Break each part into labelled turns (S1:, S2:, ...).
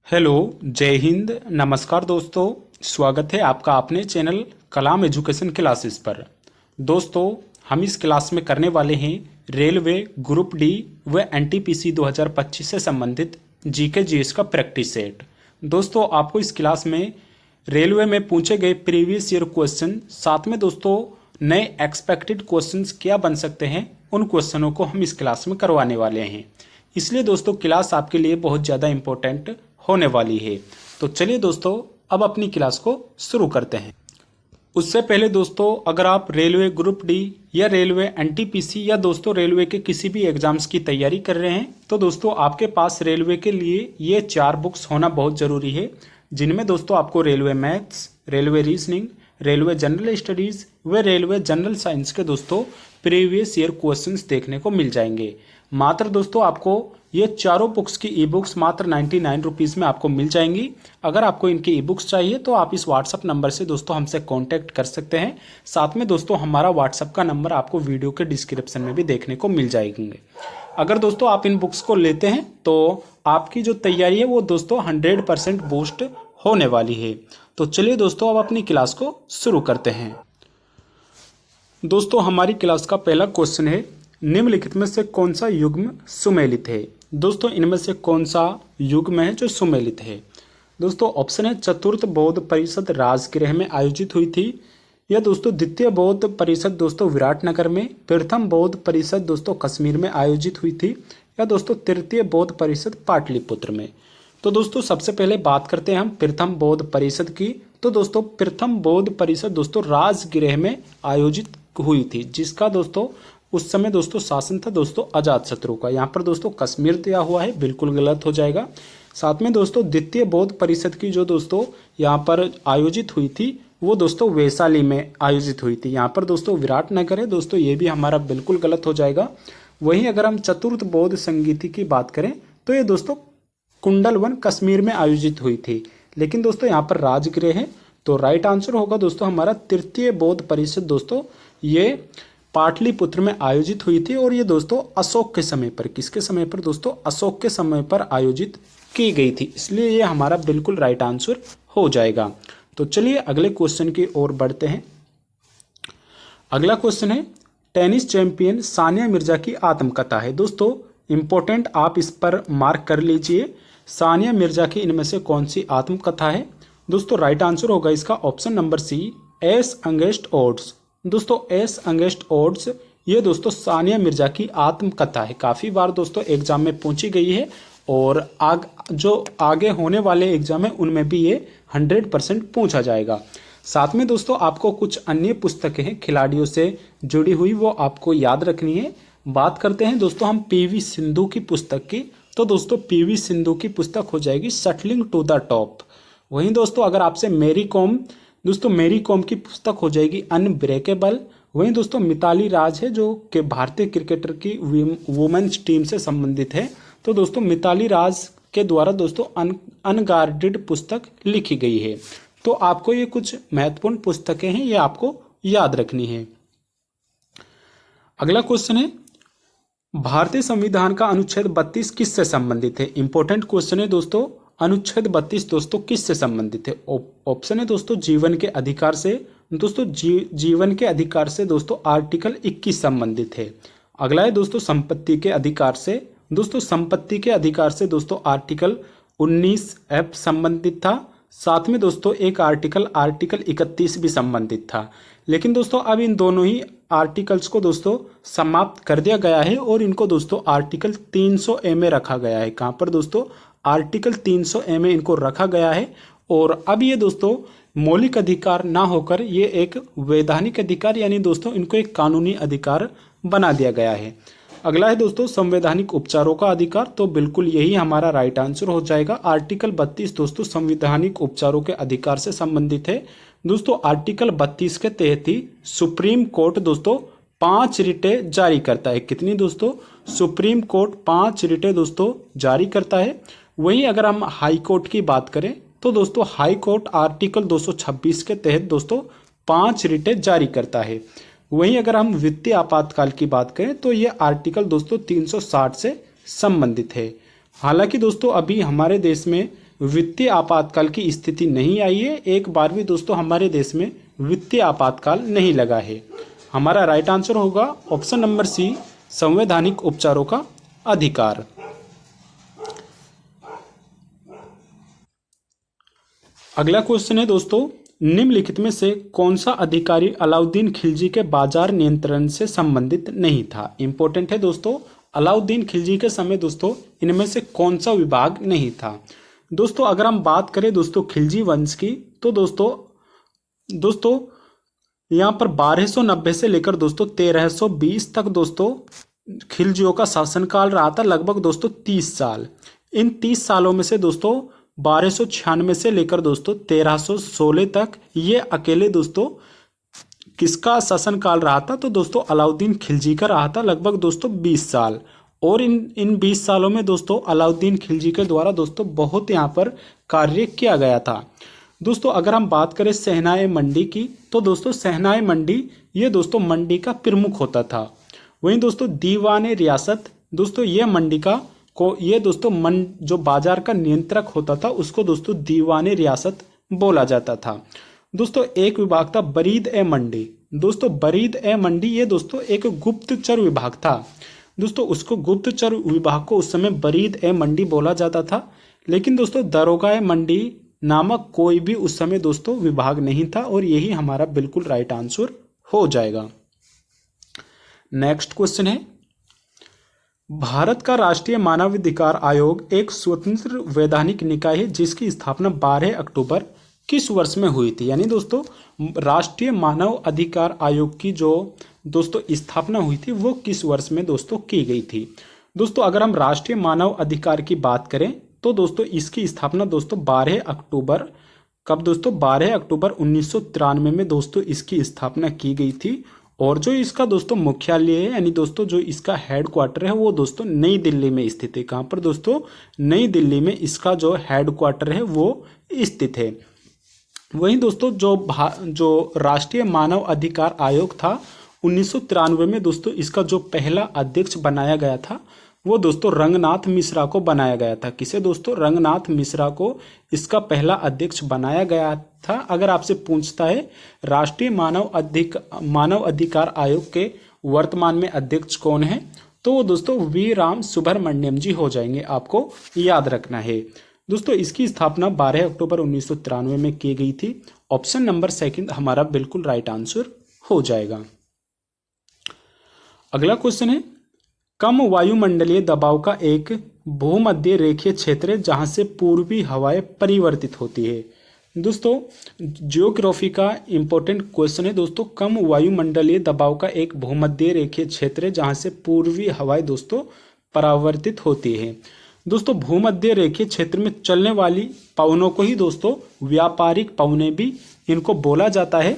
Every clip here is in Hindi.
S1: हेलो, जय हिंद, नमस्कार दोस्तों। स्वागत है आपका अपने चैनल कलाम एजुकेशन क्लासेस पर। दोस्तों, हम इस क्लास में करने वाले हैं रेलवे ग्रुप डी व एनटीपीसी 2025 से संबंधित जीके जीएस का प्रैक्टिस सेट। दोस्तों, आपको इस क्लास में रेलवे में पूछे गए प्रीवियस ईयर क्वेश्चन, साथ में दोस्तों नए एक्सपेक्टेड क्वेश्चंस क्या बन सकते हैं, उन क्वेश्चनों को हम इस क्लास में करवाने वाले हैं। इसलिए दोस्तों क्लास आपके लिए बहुत ज़्यादा इंपॉर्टेंट होने वाली है। तो चलिए दोस्तों, अब अपनी क्लास को शुरू करते हैं। उससे पहले दोस्तों, अगर आप रेलवे ग्रुप डी या रेलवे एनटीपीसी या दोस्तों रेलवे के किसी भी एग्जाम्स की तैयारी कर रहे हैं, तो दोस्तों आपके पास रेलवे के लिए ये 4 बुक्स होना बहुत ज़रूरी है, जिनमें दोस्तों आपको railway maths, railway reasoning, railway general studies व रेलवे जनरल साइंस के दोस्तों प्रीवियस ईयर क्वेश्चंस देखने को मिल जाएंगे। मात्र दोस्तों आपको ये चारों बुक्स की ई बुक्स मात्र 99 रुपीज़ में आपको मिल जाएंगी। अगर आपको इनकी ई बुक्स चाहिए तो आप इस व्हाट्सअप नंबर से दोस्तों हमसे कांटेक्ट कर सकते हैं। साथ में दोस्तों हमारा व्हाट्सअप का नंबर आपको वीडियो के डिस्क्रिप्शन में भी देखने को मिल जाएंगे। अगर दोस्तों आप इन बुक्स को लेते हैं तो आपकी जो तैयारी है वो दोस्तों 100% बूस्ट होने वाली है। तो चलिए दोस्तों, अब अपनी क्लास को शुरू करते हैं। दोस्तों, हमारी क्लास का पहला क्वेश्चन है, निम्नलिखित में से कौन सा युग्म सुमेलित है। दोस्तों, इनमें से कौन सा युग्म है जो सुमेलित है। दोस्तों ऑप्शन है, चतुर्थ बौद्ध परिषद राजगृह में आयोजित हुई थी, या दोस्तों द्वितीय बौद्ध परिषद दोस्तों विराटनगर में, प्रथम बौद्ध परिषद दोस्तों कश्मीर में आयोजित हुई थी, या दोस्तों तृतीय बौद्ध परिषद पाटलिपुत्र में। तो दोस्तों सबसे पहले बात करते हैं हम प्रथम बौद्ध परिषद की। तो दोस्तों प्रथम बौद्ध परिषद दोस्तों राजगृह में आयोजित हुई थी, जिसका दोस्तों उस समय दोस्तों शासन था दोस्तों अजातशत्रु का। यहाँ पर दोस्तों कश्मीर दिया हुआ है, बिल्कुल गलत हो जाएगा। साथ में दोस्तों द्वितीय बौद्ध परिषद की जो दोस्तों यहाँ पर आयोजित हुई थी वो दोस्तों वैशाली में आयोजित हुई थी। यहाँ पर दोस्तों विराटनगर है दोस्तों, ये भी हमारा बिल्कुल गलत हो जाएगा। वहीं अगर हम चतुर्थ बौद्ध संगीति की बात करें तो ये दोस्तों कुंडलवन कश्मीर में आयोजित हुई थी, लेकिन दोस्तों यहाँ पर राजगृह है। तो राइट आंसर होगा दोस्तों हमारा तृतीय बौद्ध परिषद दोस्तों ये पाटलिपुत्र में आयोजित हुई थी, और ये दोस्तों अशोक के समय पर, किसके समय पर दोस्तों, अशोक के समय पर आयोजित की गई थी, इसलिए ये हमारा बिल्कुल राइट आंसर हो जाएगा। तो चलिए अगले क्वेश्चन की ओर बढ़ते हैं। अगला क्वेश्चन है, टेनिस चैंपियन सानिया मिर्जा की आत्मकथा है। दोस्तों इंपॉर्टेंट, आप इस पर मार्क कर लीजिए, सानिया मिर्जा की इनमें से कौन सी आत्मकथा है। दोस्तों राइट आंसर होगा इसका option number C, as against odds. दोस्तों एस अगेंस्ट ऑड्स ये दोस्तों सानिया मिर्जा की आत्मकथा है। काफ़ी बार दोस्तों एग्जाम में पूछी गई है, और जो आगे होने वाले एग्जाम है उनमें भी ये 100% पूछा जाएगा। साथ में दोस्तों आपको कुछ अन्य पुस्तकें हैं खिलाड़ियों से जुड़ी हुई, वो आपको याद रखनी है। बात करते हैं दोस्तों हम पीवी सिंधु की पुस्तक की। तो दोस्तों पीवी सिंधु की पुस्तक हो जाएगी शटलिंग टू द टॉप। वहीं दोस्तों अगर आपसे मेरी कॉम की पुस्तक हो जाएगी अनब्रेकेबल। वहीं दोस्तों मिताली राज है जो कि भारतीय क्रिकेटर की वुमेन्स टीम से संबंधित है। तो दोस्तों मिताली राज के द्वारा दोस्तों अनगार्डेड पुस्तक लिखी गई है। तो आपको ये कुछ महत्वपूर्ण पुस्तकें हैं, ये आपको याद रखनी है। अगला क्वेश्चन है, भारतीय संविधान का अनुच्छेद 32 किससे संबंधित है। इंपॉर्टेंट क्वेश्चन है दोस्तों, अनुच्छेद 32 दोस्तों किससे संबंधित है। ऑप्शन है दोस्तों जीवन के अधिकार से। दोस्तों जीवन के अधिकार से दोस्तों आर्टिकल 21 संबंधित है। अगला है दोस्तों संपत्ति के अधिकार से। दोस्तों संपत्ति के अधिकार से दोस्तों आर्टिकल 19F संबंधित था। साथ में दोस्तों एक आर्टिकल 31 भी संबंधित था, लेकिन दोस्तों अब इन दोनों ही आर्टिकल्स को दोस्तों समाप्त कर दिया गया है, और इनको दोस्तों आर्टिकल 300A में रखा गया है। कहाँ पर दोस्तों, आर्टिकल 300A में इनको रखा गया है, और अब ये दोस्तों मौलिक अधिकार ना होकर ये एक वैधानिक अधिकार यानी दोस्तों इनको एक कानूनी अधिकार बना दिया गया है। अगला है दोस्तों संवैधानिक उपचारों का अधिकार। तो बिल्कुल यही हमारा राइट आंसर हो जाएगा। आर्टिकल 32 दोस्तों संवैधानिक उपचारों के अधिकार से संबंधित है। दोस्तों आर्टिकल 32 के तहत ही सुप्रीम कोर्ट दोस्तों 5 रिटें जारी करता है। कितनी दोस्तों, सुप्रीम कोर्ट 5 रिटें दोस्तों जारी करता है। वहीं अगर हम हाई कोर्ट की बात करें तो दोस्तों हाई कोर्ट आर्टिकल 226 के तहत दोस्तों 5 रिटें जारी करता है। वहीं अगर हम वित्तीय आपातकाल की बात करें तो ये आर्टिकल दोस्तों 360 से संबंधित है। हालांकि दोस्तों अभी हमारे देश में वित्तीय आपातकाल की स्थिति नहीं आई है। एक बार भी दोस्तों हमारे देश में वित्तीय आपातकाल नहीं लगा है। हमारा राइट आंसर होगा ऑप्शन नंबर सी, संवैधानिक उपचारों का अधिकार। अगला क्वेश्चन है दोस्तों, निम्नलिखित में से कौन सा अधिकारी अलाउद्दीन खिलजी के बाजार नियंत्रण से संबंधित नहीं था। इंपॉर्टेंट है दोस्तों, अलाउद्दीन खिलजी के समय दोस्तों इनमें से कौन सा विभाग नहीं था। दोस्तों अगर हम बात करें दोस्तों खिलजी वंश की, तो दोस्तों यहाँ पर 1290 से लेकर दोस्तों 1320 तक दोस्तों खिलजियों का शासनकाल रहा था, लगभग दोस्तों 30 साल। इन 30 सालों में से दोस्तों 1296 से लेकर दोस्तों 1316 तक ये अकेले दोस्तों किसका शासनकाल रहा था, तो दोस्तों अलाउद्दीन खिलजी का रहा था, लगभग दोस्तों 20 साल। और इन 20 सालों में दोस्तों अलाउद्दीन खिलजी के द्वारा दोस्तों बहुत यहाँ पर कार्य किया गया था। दोस्तों अगर हम बात करें शहनाई मंडी की, तो दोस्तों शहनाई मंडी ये दोस्तों मंडी का प्रमुख होता था। वहीं दोस्तों दीवाने रियासत, दोस्तों ये मंडी का ये दोस्तों जो बाजार का नियंत्रक होता था उसको दोस्तों दीवाने रियासत बोला जाता था। दोस्तों एक विभाग था बरीद ए मंडी। दोस्तों बरीद ए मंडी ये दोस्तों एक गुप्तचर विभाग था। दोस्तों उसको गुप्तचर विभाग को उस समय बरीद ए मंडी बोला जाता था, लेकिन दोस्तों दरोगा ए मंडी नामक कोई भी उस समय दोस्तों विभाग नहीं था, और यही हमारा बिल्कुल राइट आंसर हो जाएगा। नेक्स्ट क्वेश्चन है, भारत का राष्ट्रीय मानवाधिकार आयोग एक स्वतंत्र वैधानिक निकाय है जिसकी स्थापना 12 अक्टूबर किस वर्ष में हुई थी। यानी दोस्तों राष्ट्रीय मानव अधिकार आयोग की जो दोस्तों स्थापना हुई थी वो किस वर्ष में दोस्तों की गई थी। दोस्तों अगर हम राष्ट्रीय मानव अधिकार की बात करें तो दोस्तों इसकी स्थापना दोस्तों 12 अक्टूबर कब दोस्तों 12 अक्टूबर 1993 में दोस्तों इसकी स्थापना की गई थी। और जो इसका दोस्तों मुख्यालय है यानी दोस्तों जो इसका हेडक्वार्टर है वो दोस्तों नई दिल्ली में स्थित है। कहाँ पर दोस्तों, नई दिल्ली में इसका जो हेडक्वार्टर है वो स्थित है। वहीं दोस्तों जो राष्ट्रीय मानव अधिकार आयोग था 1993 में दोस्तों इसका जो पहला अध्यक्ष बनाया गया था वो दोस्तों रंगनाथ मिश्रा को बनाया गया था। किसे दोस्तों, रंगनाथ मिश्रा को इसका पहला अध्यक्ष बनाया गया था। अगर आपसे पूछता है राष्ट्रीय मानव अधिकार आयोग के वर्तमान में अध्यक्ष कौन है, तो वो दोस्तों वी राम सुब्रमण्यम जी हो जाएंगे, आपको याद रखना है। दोस्तों इसकी स्थापना 12 अक्टूबर 1993 में की गई थी। ऑप्शन नंबर सेकंड हमारा बिल्कुल राइट आंसर हो जाएगा। अगला क्वेश्चन है, कम वायुमंडलीय दबाव का एक भूमध्य रेखीय क्षेत्र है जहां से पूर्वी हवाएं परिवर्तित होती है। दोस्तों ज्योग्राफी का इंपॉर्टेंट क्वेश्चन है दोस्तों, कम वायुमंडलीय दबाव का एक भूमध्य रेखीय क्षेत्र है जहां से पूर्वी हवाएं दोस्तों परावर्तित होती है। दोस्तों भूमध्य रेखीय क्षेत्र में चलने वाली पवनों को ही दोस्तों व्यापारिक पवनें भी इनको बोला जाता है।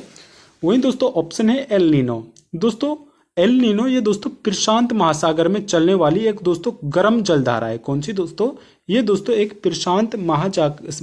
S1: वहीं दोस्तों ऑप्शन है एल नीनो। दोस्तों एल नीनो ये दोस्तों प्रशांत महासागर में चलने वाली एक दोस्तों गर्म जलधारा है। कौन सी दोस्तों, ये दोस्तों एक प्रशांत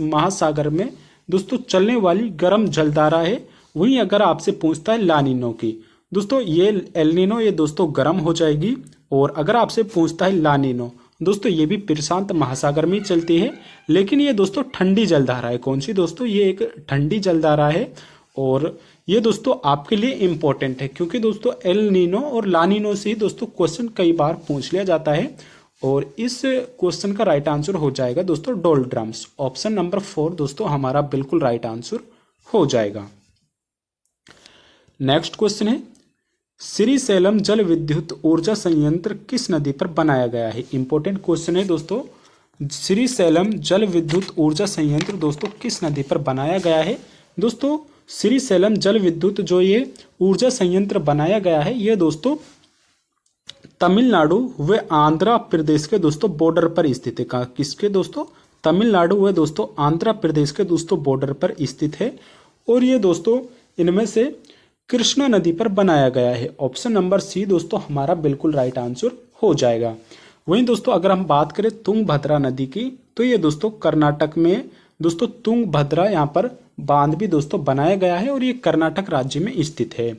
S1: महासागर में दोस्तों चलने वाली गर्म जलधारा है। वहीं अगर आपसे पूछता है ला नीनो की, दोस्तों ये एल नीनो ये दोस्तों गर्म हो जाएगी। और अगर आपसे पूछता है ला नीनो, दोस्तों ये भी प्रशांत महासागर में ही चलती है, लेकिन ये दोस्तों ठंडी जलधारा है। कौन सी दोस्तों, ये एक ठंडी जलधारा है। और ये दोस्तों आपके लिए इंपॉर्टेंट है क्योंकि दोस्तों एल नीनो और ला नीनो से ही दोस्तों क्वेश्चन कई बार पूछ लिया जाता है। और इस क्वेश्चन का राइट आंसर हो जाएगा दोस्तों डोलड्रम्स। ऑप्शन नंबर 4 दोस्तों हमारा बिल्कुल राइट आंसर हो जाएगा। नेक्स्ट क्वेश्चन है, श्रीशैलम जल विद्युत ऊर्जा संयंत्र किस नदी पर बनाया गया है। इंपॉर्टेंट क्वेश्चन है दोस्तों, श्रीशैलम जल विद्युत ऊर्जा संयंत्र दोस्तों किस नदी पर बनाया गया है। दोस्तों श्रीशैलम जल विद्युत जो ये ऊर्जा संयंत्र बनाया गया है ये दोस्तों तमिलनाडु व आंध्र प्रदेश के दोस्तों बॉर्डर पर स्थित है। किसके दोस्तों, तमिलनाडु व दोस्तों आंध्र प्रदेश के दोस्तों बॉर्डर पर स्थित है। और ये दोस्तों इनमें से कृष्णा नदी पर बनाया गया है। ऑप्शन नंबर सी दोस्तों हमारा बिल्कुल राइट आंसर हो जाएगा। वहीं दोस्तों अगर हम बात करें तुंगभद्रा नदी की, तो ये दोस्तों कर्नाटक में दोस्तों तुंगभद्रा यहाँ पर बांध भी दोस्तों बनाया गया है और ये कर्नाटक राज्य में स्थित है।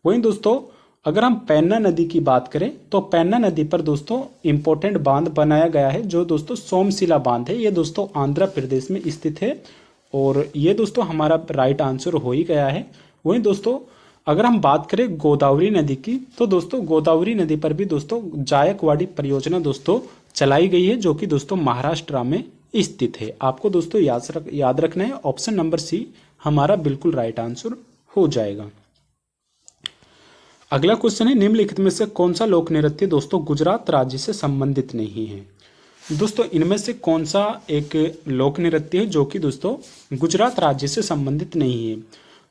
S1: वहीं दोस्तों अगर हम पेन्ना नदी की बात करें तो पेन्ना नदी पर दोस्तों इंपॉर्टेंट बांध बनाया गया है जो दोस्तों सोमशिला बांध है। ये दोस्तों आंध्र प्रदेश में स्थित है और ये दोस्तों हमारा राइट आंसर हो ही गया है। वहीं दोस्तों अगर हम बात करें गोदावरी नदी की तो दोस्तों गोदावरी नदी पर भी दोस्तों जायकवाड़ी परियोजना दोस्तों चलाई गई है जो कि दोस्तों महाराष्ट्र में स्थित है। आपको दोस्तों याद रखना है ऑप्शन नंबर सी हमारा बिल्कुल राइट आंसर हो जाएगा। अगला क्वेश्चन है निम्नलिखित में से कौन सा लोक नृत्य दोस्तों गुजरात राज्य से संबंधित नहीं है। दोस्तों इनमें से कौन सा एक लोक नृत्य है जो कि दोस्तों गुजरात राज्य से संबंधित नहीं है।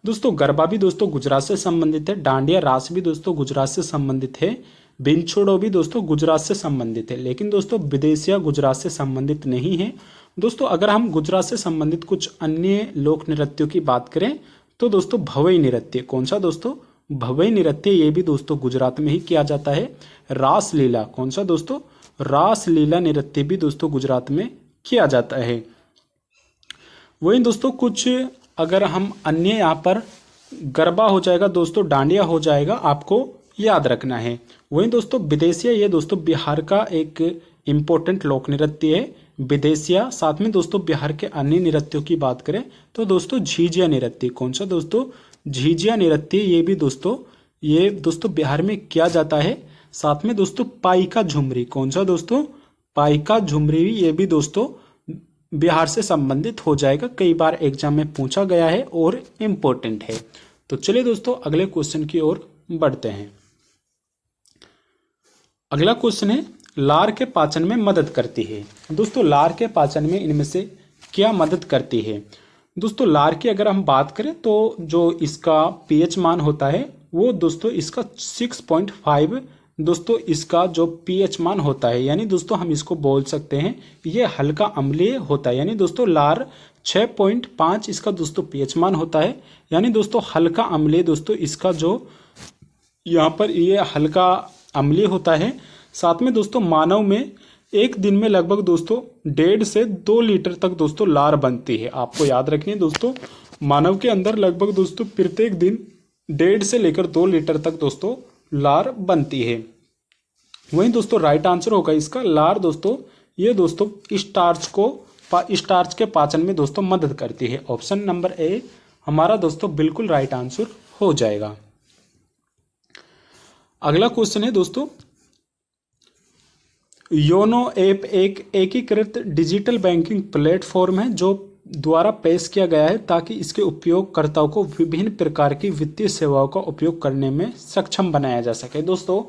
S1: दोस्तों गरबा भी दोस्तों गुजरात से संबंधित है, डांडिया रास भी दोस्तों गुजरात से संबंधित है, बिनछोड़ो भी दोस्तों गुजरात से संबंधित है, लेकिन दोस्तों विदेशिया गुजरात से संबंधित नहीं है। दोस्तों अगर हम गुजरात से संबंधित कुछ अन्य लोक नृत्यों की बात करें तो दोस्तों भवई नृत्य, कौन सा दोस्तों भवई नृत्य, ये भी दोस्तों गुजरात में ही किया जाता है। रासलीला, कौन सा दोस्तों रासलीला नृत्य भी दोस्तों गुजरात में किया जाता है। वहीं दोस्तों कुछ अगर हम अन्य यहाँ पर गरबा हो जाएगा दोस्तों, डांडिया हो जाएगा, आपको याद रखना है। वहीं दोस्तों विदेशिया, ये दोस्तों बिहार का एक इम्पोर्टेंट लोक नृत्य है विदेशिया। साथ में दोस्तों बिहार के अन्य नृत्यों की बात करें तो दोस्तों झिझिया नृत्य, कौन सा दोस्तों झिझिया नृत्य, ये दोस्तों बिहार में किया जाता है। साथ में दोस्तों पाइका झुमरी, कौन सा दोस्तों पाइका झुमरी, ये भी दोस्तों बिहार से संबंधित हो जाएगा, कई बार एग्जाम में पूछा गया है और इम्पोर्टेंट है। तो चलिए दोस्तों अगले क्वेश्चन की ओर बढ़ते हैं। अगला क्वेश्चन है लार के पाचन में मदद करती है। दोस्तों लार के पाचन में इनमें से क्या मदद करती है। दोस्तों लार की अगर हम बात करें तो जो इसका पीएच मान होता है वो दोस्तों इसका 6.5 दोस्तों इसका जो पीएच मान होता है, यानी दोस्तों हम इसको बोल सकते हैं ये हल्का अम्लीय होता है। यानी दोस्तों लार 6.5 इसका दोस्तों पीएच मान होता है, यानी दोस्तों हल्का अम्लीय दोस्तों इसका जो यहाँ पर ये हल्का अम्लीय होता है। साथ में दोस्तों मानव में एक दिन में लगभग दोस्तों 1.5 से 2 लीटर तक दोस्तों लार बनती है। आपको याद रखनी है दोस्तों मानव के अंदर लगभग दोस्तों प्रत्येक दिन 1.5 से लेकर 2 लीटर तक दोस्तों लार बनती है। वहीं दोस्तों राइट आंसर होगा इसका लार दोस्तों, ये दोस्तों स्टार्च के पाचन में दोस्तों मदद करती है। ऑप्शन नंबर ए हमारा दोस्तों बिल्कुल राइट आंसर हो जाएगा। अगला क्वेश्चन है दोस्तों योनो ऐप एक एकीकृत डिजिटल बैंकिंग प्लेटफॉर्म है जो द्वारा पेश किया गया है ताकि इसके उपयोगकर्ताओं को विभिन्न प्रकार की वित्तीय सेवाओं का उपयोग करने में सक्षम बनाया जा सके। दोस्तों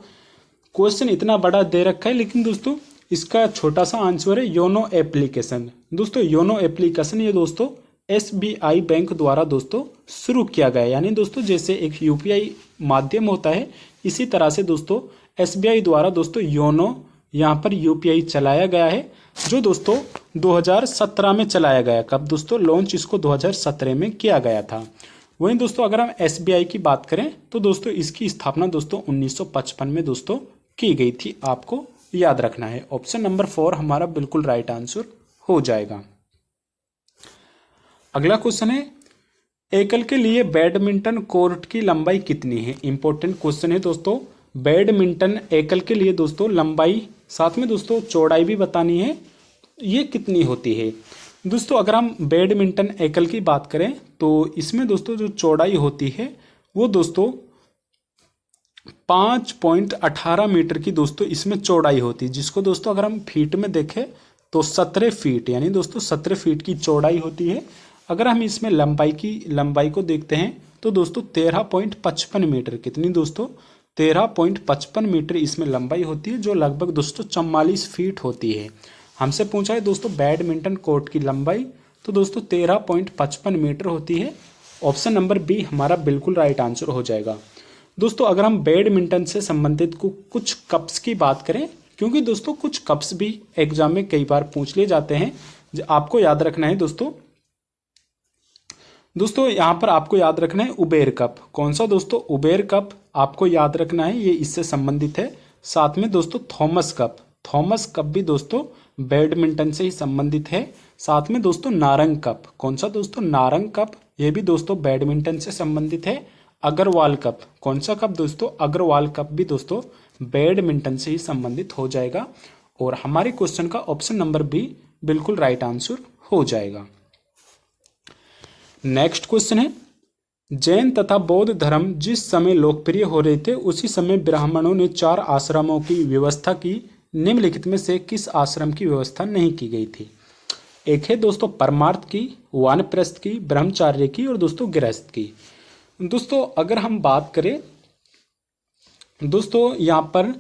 S1: क्वेश्चन इतना बड़ा दे रखा है लेकिन दोस्तों इसका छोटा सा आंसर है योनो एप्लीकेशन। दोस्तों योनो एप्लीकेशन ये दोस्तों एसबीआई बैंक द्वारा दोस्तों शुरू किया गया है। यानी दोस्तों जैसे एक यूपीआई माध्यम होता है इसी तरह से दोस्तों एसबीआई द्वारा दोस्तों योनो यहाँ पर यूपीआई चलाया गया है जो दोस्तों 2017 में चलाया गया। कब दोस्तों लॉन्च इसको 2017 में किया गया था। वहीं दोस्तों अगर हम एसबीआई की बात करें तो दोस्तों इसकी स्थापना दोस्तों 1955 में दोस्तों की गई थी। आपको याद रखना है ऑप्शन नंबर 4 हमारा बिल्कुल राइट आंसर हो जाएगा। अगला क्वेश्चन है एकल के लिए बैडमिंटन कोर्ट की लंबाई कितनी है। इंपॉर्टेंट क्वेश्चन है दोस्तों। बैडमिंटन एकल के लिए दोस्तों लंबाई साथ में दोस्तों चौड़ाई भी बतानी है, ये कितनी होती है। दोस्तों अगर हम बैडमिंटन एकल की बात करें तो इसमें दोस्तों जो चौड़ाई होती है वो दोस्तों 5.18 मीटर की दोस्तों इसमें चौड़ाई होती है, जिसको दोस्तों अगर हम फीट में देखें तो 17 फीट, यानी दोस्तों 17 फीट की चौड़ाई होती है। अगर हम इसमें लंबाई को देखते हैं तो दोस्तों 13.55 मीटर, कितनी दोस्तों 13.55 मीटर इसमें लंबाई होती है जो लगभग दोस्तों 44 फीट होती है। हमसे पूछा है दोस्तों बैडमिंटन कोर्ट की लंबाई, तो दोस्तों 13.55 मीटर होती है। ऑप्शन नंबर बी हमारा बिल्कुल राइट आंसर हो जाएगा। दोस्तों अगर हम बैडमिंटन से संबंधित कुछ कप्स की बात करें, क्योंकि दोस्तों कुछ कप्स भी एग्जाम में कई बार पूछ लिए जाते हैं, आपको याद रखना है दोस्तों यहाँ पर आपको याद रखना है उबेर कप। कौन सा दोस्तों उबेर कप आपको याद रखना है, ये इससे संबंधित है। साथ में दोस्तों थॉमस कप भी दोस्तों बैडमिंटन से ही संबंधित है। साथ में दोस्तों नारंग कप, कौन सा दोस्तों नारंग कप, ये भी दोस्तों बैडमिंटन से संबंधित है। अग्रवाल कप, कौन सा कप दोस्तों? अग्रवाल कप भी दोस्तों बैडमिंटन से ही संबंधित हो जाएगा और हमारे क्वेश्चन का ऑप्शन नंबर बी बिल्कुल राइट आंसर हो जाएगा। नेक्स्ट क्वेश्चन है, जैन तथा बौद्ध धर्म जिस समय लोकप्रिय हो रहे थे उसी समय ब्राह्मणों ने 4 आश्रमों की व्यवस्था की, निम्नलिखित में से किस आश्रम की व्यवस्था नहीं की गई थी? एक है दोस्तों परमार्थ की, वानप्रस्थ की, ब्रह्मचार्य की और दोस्तों गृहस्थ की। दोस्तों अगर हम बात करें दोस्तों यहाँ पर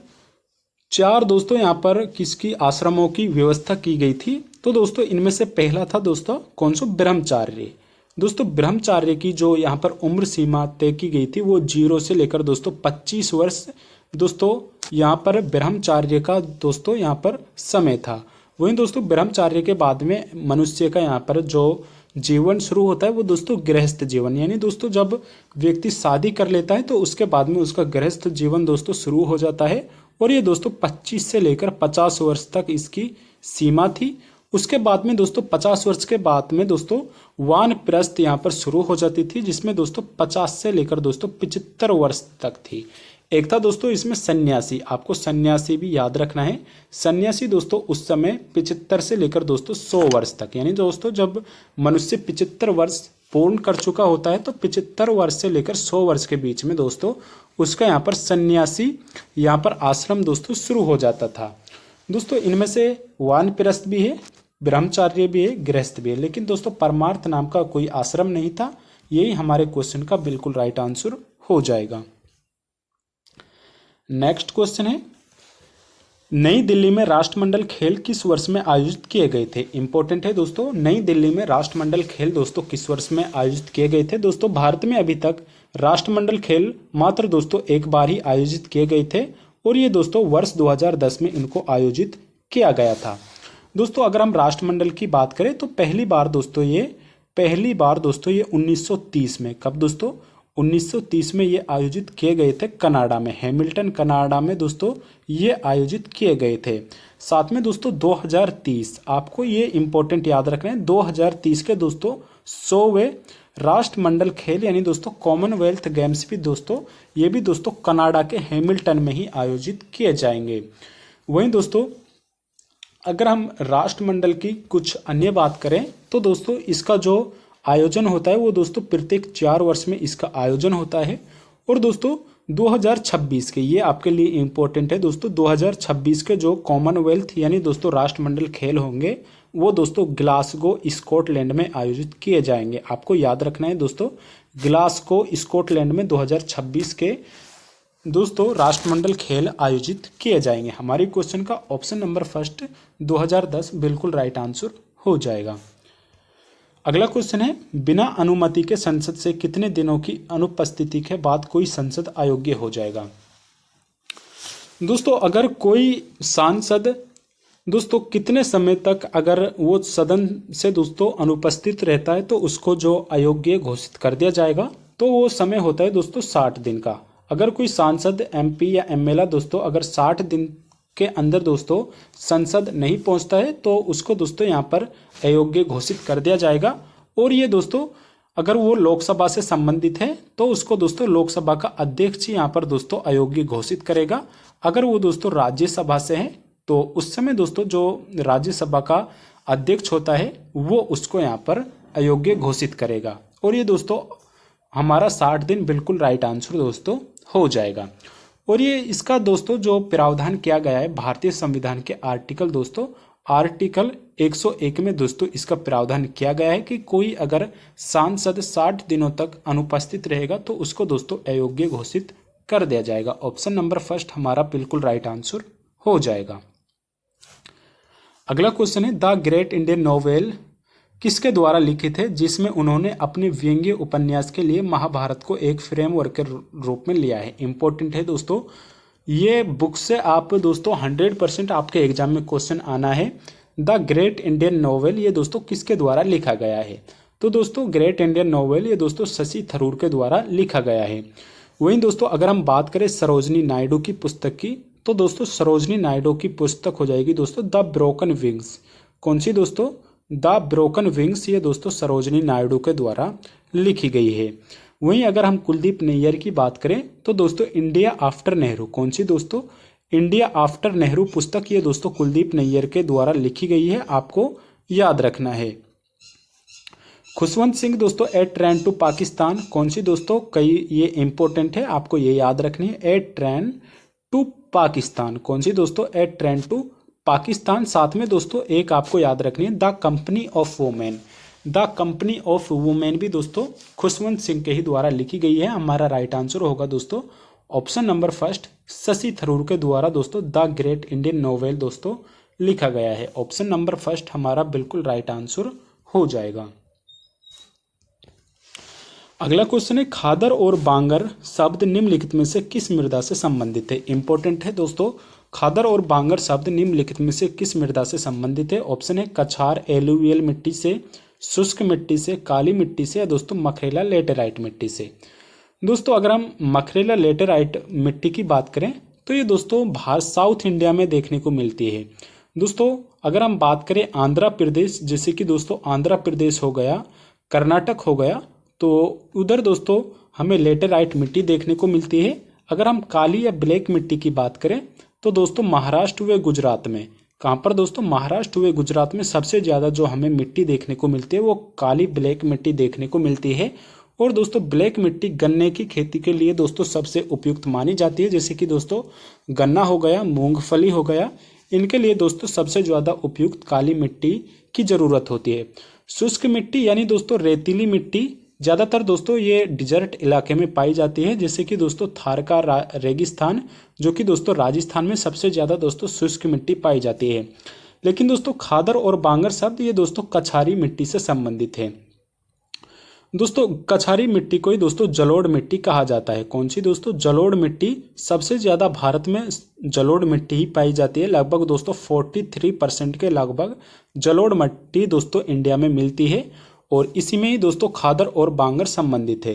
S1: 4 दोस्तों यहाँ पर किसकी आश्रमों की व्यवस्था की गई थी? तो दोस्तों इनमें से पहला था दोस्तों कौन सा? ब्रह्मचार्य। दोस्तों ब्रह्मचार्य की जो यहाँ पर उम्र सीमा तय की गई थी वो 0 से लेकर दोस्तों 25 वर्ष दोस्तों यहाँ पर ब्रह्मचार्य का दोस्तों यहाँ पर समय था। वहीं दोस्तों ब्रह्मचार्य के बाद में मनुष्य का यहाँ पर जो जीवन शुरू होता है वो दोस्तों गृहस्थ जीवन, यानी दोस्तों जब व्यक्ति शादी कर लेता है तो उसके बाद में उसका गृहस्थ जीवन दोस्तों शुरू हो जाता है और ये दोस्तों 25 से लेकर 50 वर्ष तक इसकी सीमा थी। उसके बाद में दोस्तों 50 वर्ष के बाद में दोस्तों वानप्रस्थ यहाँ पर शुरू हो जाती थी, जिसमें दोस्तों 50 से लेकर दोस्तों 75 वर्ष तक थी। एक था दोस्तों इसमें सन्यासी, आपको सन्यासी भी याद रखना है। सन्यासी दोस्तों उस समय 75 से लेकर दोस्तों 100 वर्ष तक, यानी दोस्तों जब मनुष्य 75 वर्ष पूर्ण कर चुका होता है तो 75 वर्ष से लेकर 100 वर्ष के बीच में दोस्तों उसका यहाँ पर सन्यासी यहाँ पर आश्रम दोस्तों शुरू हो जाता था। दोस्तों इनमें से वानप्रस्थ भी है, ब्रह्मचार्य भी है, गृहस्थ भी है, लेकिन दोस्तों परमार्थ नाम का कोई आश्रम नहीं था। यही हमारे क्वेश्चन का बिल्कुल राइट आंसर हो जाएगा। नेक्स्ट क्वेश्चन है, नई दिल्ली में राष्ट्रमंडल खेल किस वर्ष में आयोजित किए गए थे? इंपॉर्टेंट है दोस्तों, नई दिल्ली में राष्ट्रमंडल खेल दोस्तों किस वर्ष में आयोजित किए गए थे? दोस्तों भारत में अभी तक राष्ट्रमंडल खेल मात्र दोस्तों एक बार ही आयोजित किए गए थे और ये दोस्तों वर्ष 2010 में इनको आयोजित किया गया था। दोस्तों अगर हम राष्ट्रमंडल की बात करें तो पहली बार दोस्तों ये 1930 में, कब दोस्तों? 1930 में ये आयोजित किए गए थे कनाडा में, हैमिल्टन कनाडा में दोस्तों ये आयोजित किए गए थे। साथ में दोस्तों 2030, आपको ये इंपॉर्टेंट याद रखना है, 2030 के दोस्तों 100वें राष्ट्रमंडल खेल यानी दोस्तों कॉमनवेल्थ गेम्स भी दोस्तों ये भी दोस्तों कनाडा के हैमिल्टन में ही आयोजित किए जाएंगे। वहीं दोस्तों अगर हम राष्ट्रमंडल की कुछ अन्य बात करें तो दोस्तों इसका जो आयोजन होता है वो दोस्तों प्रत्येक 4 वर्ष में इसका आयोजन होता है और दोस्तों 2026 के, ये आपके लिए इम्पोर्टेंट है दोस्तों, 2026 के जो कॉमनवेल्थ यानी दोस्तों राष्ट्रमंडल खेल होंगे वो दोस्तों ग्लासगो स्कॉटलैंड में आयोजित किए जाएंगे। आपको याद रखना है दोस्तों, ग्लासगो स्कॉटलैंड में 2026 के दोस्तों राष्ट्रमंडल खेल आयोजित किए जाएंगे। हमारी क्वेश्चन का ऑप्शन नंबर फर्स्ट 2010 बिल्कुल राइट आंसर हो जाएगा। अगला क्वेश्चन है, बिना अनुमति के संसद से कितने दिनों की अनुपस्थिति के बाद कोई संसद अयोग्य हो जाएगा? दोस्तों अगर कोई सांसद दोस्तों कितने समय तक अगर वो सदन से दोस्तों अनुपस्थित रहता है तो उसको जो अयोग्य घोषित कर दिया जाएगा, तो वो समय होता है दोस्तों 60 दिन का। अगर कोई सांसद एमपी या एमएलए दोस्तों अगर 60 दिन के अंदर दोस्तों संसद नहीं पहुंचता है तो उसको दोस्तों यहाँ पर अयोग्य घोषित कर दिया जाएगा। और ये दोस्तों अगर वो लोकसभा से संबंधित है तो उसको दोस्तों लोकसभा का अध्यक्ष यहाँ पर दोस्तों अयोग्य घोषित करेगा। अगर वो दोस्तों राज्यसभा से है तो उस समय दोस्तों जो राज्यसभा का अध्यक्ष होता है वो उसको यहाँ पर अयोग्य घोषित करेगा। और ये दोस्तों हमारा 60 दिन बिल्कुल राइट आंसर दोस्तों हो जाएगा। और ये इसका दोस्तों जो प्रावधान किया गया है भारतीय संविधान के आर्टिकल दोस्तों आर्टिकल 101 में दोस्तों इसका प्रावधान किया गया है कि कोई अगर सांसद 60 दिनों तक अनुपस्थित रहेगा तो उसको दोस्तों अयोग्य घोषित कर दिया जाएगा। ऑप्शन नंबर फर्स्ट हमारा बिल्कुल राइट आंसर हो जाएगा। अगला क्वेश्चन है, द ग्रेट इंडियन नोवेल किसके द्वारा लिखित है जिसमें उन्होंने अपने व्यंग्य उपन्यास के लिए महाभारत को एक फ्रेमवर्क के रूप में लिया है? इंपॉर्टेंट है दोस्तों, ये बुक से आप दोस्तों 100% आपके एग्जाम में क्वेश्चन आना है। द ग्रेट इंडियन नोवेल ये दोस्तों किसके द्वारा लिखा गया है? तो दोस्तों ग्रेट इंडियन नोवेल ये दोस्तों शशि थरूर के द्वारा लिखा गया है। वहीं दोस्तों अगर हम बात करें सरोजनी नायडू की पुस्तक की तो दोस्तों सरोजनी नायडू की पुस्तक हो जाएगी दोस्तों द ब्रोकन विंग्स। कौन सी दोस्तों? द ब्रोकन विंग्स, ये दोस्तों सरोजनी नायडू के द्वारा लिखी गई है। वहीं अगर हम कुलदीप नैयर की बात करें तो दोस्तों इंडिया आफ्टर नेहरू, कौन सी दोस्तों, इंडिया आफ्टर नेहरू पुस्तक ये दोस्तों कुलदीप नैयर के द्वारा लिखी गई है, आपको याद रखना है। खुशवंत सिंह दोस्तों ए ट्रेन टू पाकिस्तान, कौन सी दोस्तों, कई ये इंपॉर्टेंट है, आपको ये याद रखनी है, ए ट्रेन टू पाकिस्तान, कौन सी दोस्तों, ए ट्रेन टू पाकिस्तान। साथ में दोस्तों एक आपको याद रखनी है the company of women, the company of women भी दोस्तों खुशवंत सिंह के ही द्वारा लिखी गई है। हमारा राइट आंसर होगा दोस्तों option number first, Shashi Tharoor के द्वारा दोस्तों द ग्रेट इंडियन नोवेल दोस्तों लिखा गया है। ऑप्शन नंबर फर्स्ट हमारा बिल्कुल राइट आंसर हो जाएगा। अगला क्वेश्चन है खादर और बांगर शब्द निम्नलिखित में से किस मृदा से संबंधित है। इंपॉर्टेंट है दोस्तों, खादर और बांगर शब्द निम्नलिखित में से किस मृदा से संबंधित है। ऑप्शन है कछार एलुवियल मिट्टी से, शुष्क मिट्टी से, काली मिट्टी से, या दोस्तों मखरेला लेटेराइट मिट्टी से। दोस्तों अगर हम मखरेला लेटेराइट मिट्टी की बात करें तो ये दोस्तों भारत साउथ इंडिया में देखने को मिलती है। दोस्तों अगर हम बात करें आंध्र प्रदेश, जैसे कि दोस्तों आंध्र प्रदेश हो गया, कर्नाटक हो गया, तो उधर दोस्तों हमें लेटेराइट मिट्टी देखने को मिलती है। अगर हम काली या ब्लैक मिट्टी की बात करें तो दोस्तों महाराष्ट्र व गुजरात में, कहाँ पर दोस्तों, महाराष्ट्र व गुजरात में सबसे ज़्यादा जो हमें मिट्टी देखने को मिलती है वो काली ब्लैक मिट्टी देखने को मिलती है। और दोस्तों ब्लैक मिट्टी गन्ने की खेती के लिए दोस्तों सबसे उपयुक्त मानी जाती है, जैसे कि दोस्तों गन्ना हो गया, मूंगफली हो गया, इनके लिए दोस्तों सबसे ज़्यादा उपयुक्त काली मिट्टी की ज़रूरत होती है। शुष्क मिट्टी यानी दोस्तों रेतीली मिट्टी ज़्यादातर दोस्तों ये डिजर्ट इलाके में पाई जाती है, जैसे कि दोस्तों थार का रेगिस्तान, जो कि दोस्तों राजस्थान में सबसे ज़्यादा दोस्तों शुष्क मिट्टी पाई जाती है। लेकिन दोस्तों खादर और बांगर शब्द ये दोस्तों कछारी मिट्टी से संबंधित है। दोस्तों कछारी मिट्टी को ही दोस्तों जलोढ़ मिट्टी कहा जाता है। कौन सी दोस्तों, जलोढ़ मिट्टी। सबसे ज़्यादा भारत में जलोढ़ मिट्टी ही पाई जाती है, लगभग दोस्तों 43% के लगभग जलोढ़ मिट्टी दोस्तों इंडिया में मिलती है, और इसी में ही दोस्तों खादर और बांगर संबंधित है।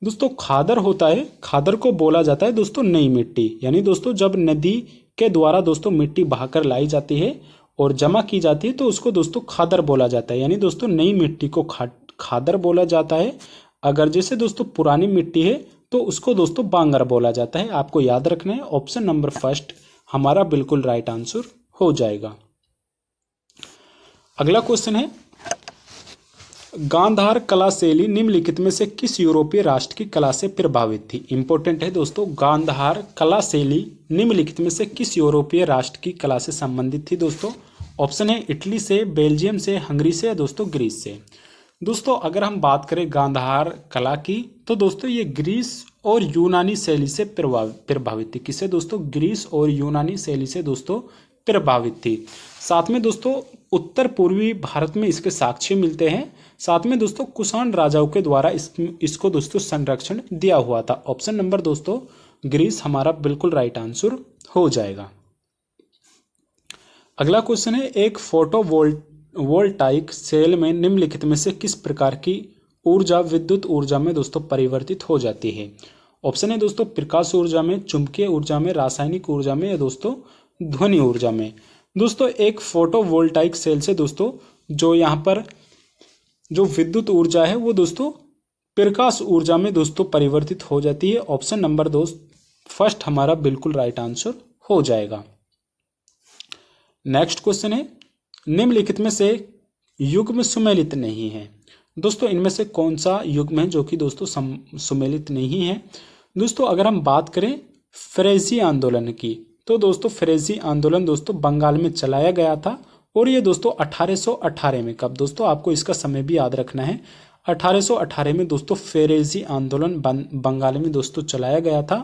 S1: दोस्तों खादर होता है, खादर को बोला जाता है दोस्तों नई मिट्टी, यानी दोस्तों जब नदी के द्वारा दोस्तों मिट्टी बहाकर लाई जाती है और जमा की जाती है तो उसको दोस्तों खादर बोला जाता है, यानी दोस्तों नई मिट्टी को खादर बोला जाता है। अगर जैसे दोस्तों पुरानी मिट्टी है तो उसको दोस्तों बांगर बोला जाता है। आपको याद रखना है ऑप्शन नंबर फर्स्ट हमारा बिल्कुल राइट आंसर हो जाएगा। अगला क्वेश्चन है गांधार कला शैली निम्नलिखित में से किस यूरोपीय राष्ट्र की कला से प्रभावित थी। इंपॉर्टेंट है दोस्तों, गांधार कला शैली निम्नलिखित में से किस यूरोपीय राष्ट्र की कला से संबंधित थी दोस्तों। ऑप्शन है इटली से, बेल्जियम से, हंगरी से, या दोस्तों ग्रीस से। दोस्तों अगर हम बात करें गांधार कला की तो दोस्तों ये ग्रीस और यूनानी शैली से प्रभावित थी। किससे दोस्तों, ग्रीस और यूनानी शैली से दोस्तों प्रभावित थी। साथ में दोस्तों उत्तर पूर्वी भारत में इसके साक्ष्य मिलते हैं। साथ में दोस्तों कुषाण राजाओं के द्वारा इसको दोस्तों संरक्षण दिया हुआ था। ऑप्शन नंबर दोस्तों ग्रीस हमारा बिल्कुल राइट आंसर हो जाएगा। अगला क्वेश्चन है एक फोटो वोल्टाइक सेल में निम्नलिखित में से किस प्रकार की ऊर्जा विद्युत ऊर्जा में दोस्तों परिवर्तित हो जाती है। ऑप्शन है दोस्तों प्रकाश ऊर्जा में, चुंबकीय ऊर्जा में, रासायनिक ऊर्जा में, या दोस्तों ध्वनि ऊर्जा में। दोस्तों एक फोटो वोल्टाइक सेल से दोस्तों जो यहाँ पर जो विद्युत ऊर्जा है वो दोस्तों प्रकाश ऊर्जा में दोस्तों परिवर्तित हो जाती है। ऑप्शन नंबर फर्स्ट हमारा बिल्कुल राइट आंसर हो जाएगा। नेक्स्ट क्वेश्चन है निम्नलिखित में से युग्म सुमेलित नहीं है। दोस्तों इनमें से कौन सा युग्म है जो कि दोस्तों सुमेलित नहीं है। दोस्तों अगर हम बात करें फ्रेजी आंदोलन की तो दोस्तों फ्रेजी आंदोलन दोस्तों बंगाल में चलाया गया था, और ये दोस्तों 1818 में, कब दोस्तों आपको इसका समय भी याद रखना है, 1818 में दोस्तों फ्रेजी आंदोलन बंगाल में दोस्तों चलाया गया था।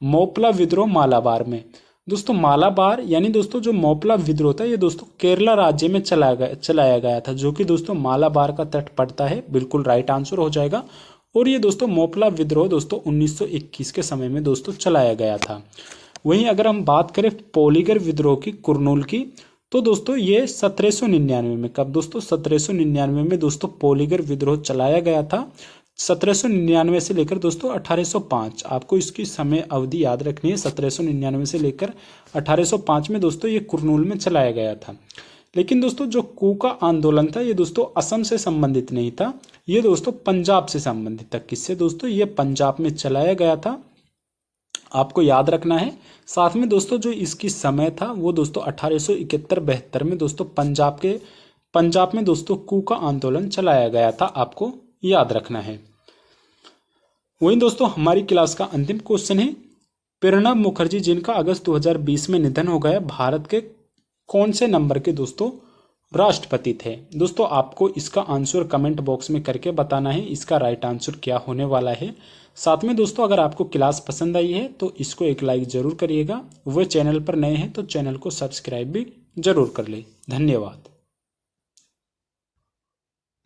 S1: मोपला विद्रोह मालाबार में। दोस्तों मालाबार यानी दोस्तों जो मोपला विद्रोह था ये दोस्तों केरला राज्य में चलाया गया था, जो कि दोस्तों मालाबार का तट पड़ता है, बिल्कुल राइट आंसर हो जाएगा। और ये दोस्तों मोपला विद्रोह दोस्तों 1921 के समय में दोस्तों चलाया गया था। वहीं अगर हम बात करें पोलीगर विद्रोह की कुरनूल की तो दोस्तों ये 1799 में, कब दोस्तों 1799 में दोस्तों पोलीगर विद्रोह चलाया गया था। 1799 से लेकर दोस्तों 1805, आपको इसकी समय अवधि याद रखनी है। 1799 से लेकर 1805 में दोस्तों ये कुरनूल में चलाया गया था। लेकिन दोस्तों जो कूका आंदोलन था ये दोस्तों असम से संबंधित नहीं था, ये दोस्तों पंजाब से संबंधित था। किससे दोस्तों? ये पंजाब में चलाया गया था, आपको याद रखना है। साथ में दोस्तों जो इसकी समय था वो दोस्तों 1871-72 में दोस्तों पंजाब में दोस्तों कूका आंदोलन चलाया गया था, आपको याद रखना है। वहीं दोस्तों हमारी क्लास का अंतिम क्वेश्चन है, प्रणब मुखर्जी जिनका अगस्त 2020 में निधन हो गया, भारत के कौन से नंबर के दोस्तों राष्ट्रपति थे? दोस्तों आपको इसका आंसर कमेंट बॉक्स में करके बताना है, इसका राइट आंसर क्या होने वाला है। साथ में दोस्तों अगर आपको क्लास पसंद आई है तो इसको एक लाइक जरूर करिएगा, वो चैनल पर नए हैं तो चैनल को सब्सक्राइब भी जरूर कर ले। धन्यवाद।